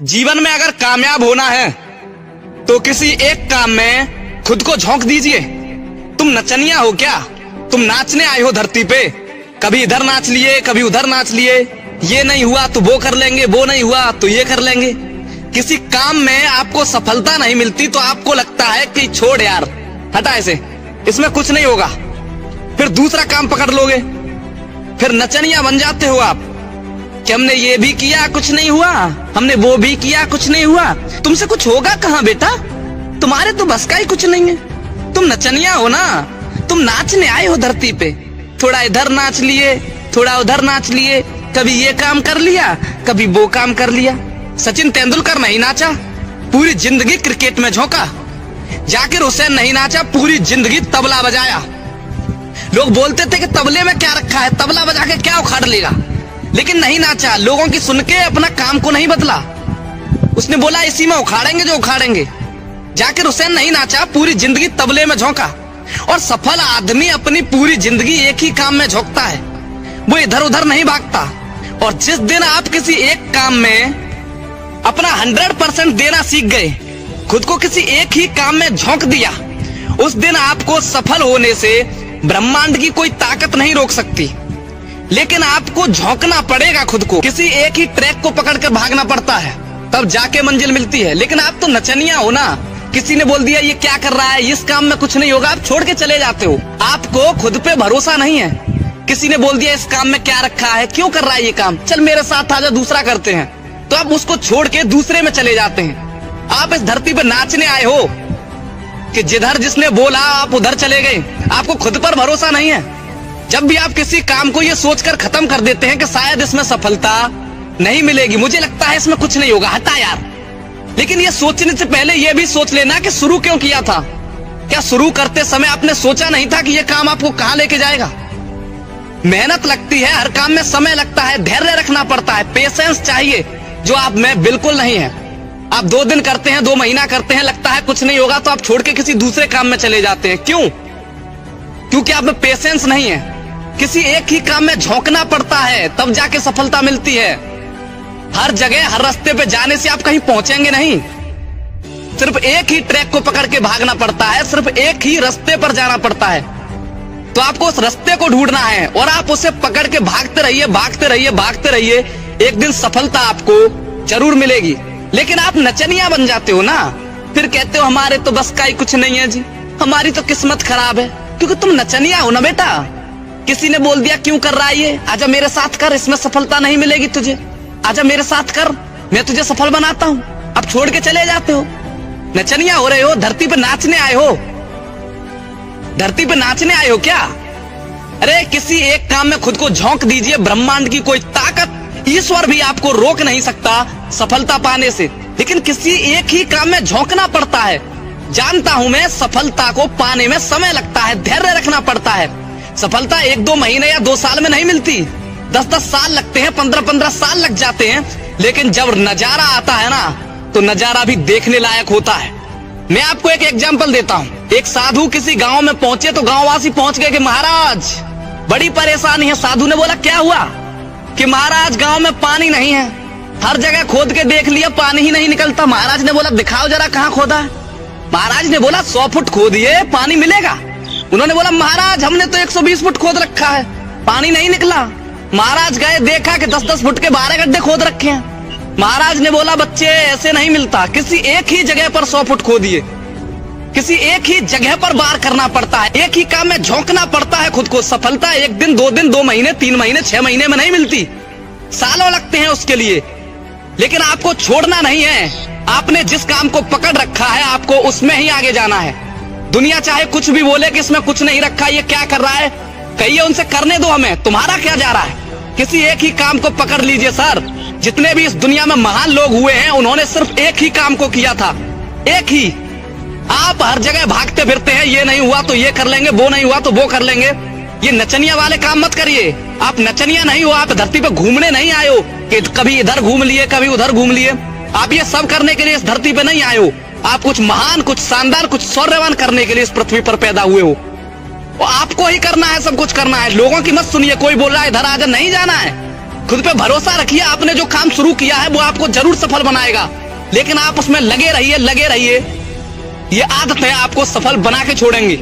जीवन में अगर कामयाब होना है तो किसी एक काम में खुद को झोंक दीजिए। तुम नचनिया हो क्या? तुम नाचने आए हो धरती पे, कभी इधर नाच लिए कभी उधर नाच लिए। ये नहीं हुआ तो वो कर लेंगे, वो नहीं हुआ तो ये कर लेंगे। किसी काम में आपको सफलता नहीं मिलती तो आपको लगता है कि छोड़ यार, हटा ऐसे, इसमें कुछ नहीं होगा। फिर दूसरा काम पकड़ लोगे, फिर नचनिया बन जाते हो आप कि हमने ये भी किया कुछ नहीं हुआ, हमने वो भी किया कुछ नहीं हुआ। तुमसे कुछ होगा कहाँ बेटा, तुम्हारे तो बस का ही कुछ नहीं है। तुम नचनिया हो ना, तुम नाचने आए हो धरती पे। थोड़ा इधर नाच लिए, थोड़ा उधर नाच लिए, कभी ये काम कर लिया कभी वो काम कर लिया। सचिन तेंदुलकर नहीं नाचा, पूरी जिंदगी क्रिकेट में झोंका। जाकिर हुसैन नहीं नाचा, पूरी जिंदगी तबला बजाया। लोग बोलते थे कि तबले में क्या रखा है, तबला बजा के क्या उखाड़ लेगा, लेकिन नहीं नाचा। लोगों की सुन के अपना काम को नहीं बदला। उसने बोला इसी में उखाड़ेंगे जो उखाड़ेंगे। जाकिर हुसैन नहीं नाचा, पूरी जिंदगी तबले में झोंका। और सफल आदमी अपनी पूरी जिंदगी एक ही काम में झोंकता है, वो इधर उधर नहीं भागता। और जिस दिन आप किसी एक काम में अपना 100% देना सीख गए, खुद को किसी एक ही काम में झोंक दिया, उस दिन आपको सफल होने से ब्रह्मांड की कोई ताकत नहीं रोक सकती। लेकिन आपको झोंकना पड़ेगा खुद को, किसी एक ही ट्रैक को पकड़कर भागना पड़ता है, तब जाके मंजिल मिलती है। लेकिन आप तो नचनिया हो ना, किसी ने बोल दिया ये क्या कर रहा है, इस काम में कुछ नहीं होगा, आप छोड़ के चले जाते हो। आपको खुद पे भरोसा नहीं है। किसी ने बोल दिया इस काम में क्या रखा है, क्यों कर रहा है ये काम, चल मेरे साथ आजा दूसरा करते हैं, तो आप उसको छोड़ के दूसरे में चले जाते हैं। आप इस धरती पे नाचने आए हो कि जिधर जिसने बोला आप उधर चले गए। आपको खुद पर भरोसा नहीं है। जब भी आप किसी काम को ये सोचकर खत्म कर देते हैं कि शायद इसमें सफलता नहीं मिलेगी, मुझे लगता है इसमें कुछ नहीं होगा, हटा यार। लेकिन ये सोचने से पहले ये भी सोच लेना कि शुरू क्यों किया था। क्या शुरू करते समय आपने सोचा नहीं था कि ये काम आपको कहां लेके जाएगा? मेहनत लगती है, हर काम में समय लगता है, धैर्य रखना पड़ता है, पेशेंस चाहिए, जो आप में बिल्कुल नहीं है। आप 2 दिन करते हैं, 2 महीना करते हैं, लगता है कुछ नहीं होगा तो आप छोड़ के किसी दूसरे काम में चले जाते हैं। क्यों? क्योंकि आप में पेशेंस नहीं है। किसी एक ही काम में झोंकना पड़ता है, तब जाके सफलता मिलती है। हर जगह हर रास्ते पे जाने से आप कहीं पहुंचेंगे नहीं। सिर्फ एक ही ट्रैक को पकड़ के भागना पड़ता है, सिर्फ एक ही रास्ते पर जाना पड़ता है। तो आपको उस रास्ते को ढूंढना है और आप उसे पकड़ के भागते रहिए, भागते रहिए, भागते रहिए। एक दिन सफलता आपको जरूर मिलेगी। लेकिन आप नचनिया बन जाते हो ना, फिर कहते हो हमारे तो बस का ही कुछ नहीं है जी, हमारी तो किस्मत खराब है। क्योंकि तुम नचनिया हो ना बेटा। किसी ने बोल दिया क्यों कर रहा है ये, आजा मेरे साथ कर, इसमें सफलता नहीं मिलेगी तुझे, आजा मेरे साथ कर, मैं तुझे सफल बनाता हूँ। अब छोड़ के चले जाते हो, नचनिया हो रहे हो। धरती पे नाचने आए हो, धरती पे नाचने आए हो क्या? अरे किसी एक काम में खुद को झोंक दीजिए, ब्रह्मांड की कोई ताकत, ईश्वर भी आपको रोक नहीं सकता सफलता पाने से। लेकिन किसी एक ही काम में झोंकना पड़ता है। जानता हूं मैं, सफलता को पाने में समय लगता है, धैर्य रखना पड़ता है। सफलता 1-2 महीने या 2 साल में नहीं मिलती, 10-10 साल लगते हैं, 15-15 साल लग जाते हैं। लेकिन जब नजारा आता है ना, तो नजारा भी देखने लायक होता है। मैं आपको एक एग्जांपल देता हूँ। एक साधु किसी गांव में पहुंचे तो गांववासी पहुंच गए कि महाराज बड़ी परेशानी है। साधु ने बोला क्या हुआ? कि महाराज गांव में पानी नहीं है, हर जगह खोद के देख लिया, पानी ही नहीं निकलता। महाराज ने बोला दिखाओ जरा कहाँ खोदा है। महाराज ने बोला 100 फुट खोदिए, पानी मिलेगा। उन्होंने बोला महाराज हमने तो 120 फुट खोद रखा है, पानी नहीं निकला। महाराज गए, देखा कि 10-10 फुट के 12 गड्ढे खोद रखे हैं। महाराज ने बोला बच्चे ऐसे नहीं मिलता, किसी एक ही जगह पर 100 फुट खोदिए, किसी एक ही जगह पर बार करना पड़ता है, एक ही काम में झोंकना पड़ता है खुद को। सफलता 1 दिन 2 दिन 2 महीने 3 महीने 6 महीने में नहीं मिलती, सालों लगते हैं उसके लिए। लेकिन आपको छोड़ना नहीं है। आपने जिस काम को पकड़ रखा है, आपको उसमें ही आगे जाना है। दुनिया चाहे कुछ भी बोले कि इसमें कुछ नहीं रखा, ये क्या कर रहा है, कहिए उनसे करने दो, हमें तुम्हारा क्या जा रहा है। किसी एक ही काम को पकड़ लीजिए सर। जितने भी इस दुनिया में महान लोग हुए हैं, उन्होंने सिर्फ एक ही काम को किया था, एक ही। आप हर जगह भागते फिरते हैं, ये नहीं हुआ तो ये कर लेंगे, वो नहीं हुआ तो वो कर लेंगे। ये नचनिया वाले काम मत करिए। आप नचनिया नहीं हो, आप धरती पे घूमने नहीं आए हो कि कभी इधर घूम लिए कभी उधर घूम लिए। आप ये सब करने के लिए इस धरती पे नहीं आए हो। आप कुछ महान, कुछ शानदार, कुछ शौर्यवान करने के लिए इस पृथ्वी पर पैदा हुए हो। और आपको ही करना है, सब कुछ करना है। लोगों की मत सुनिए, कोई बोल रहा है इधर आजा, नहीं जाना है। खुद पे भरोसा रखिए, आपने जो काम शुरू किया है वो आपको जरूर सफल बनाएगा, लेकिन आप उसमें लगे रहिए। ये आदत है आपको सफल बना के छोड़ेंगी।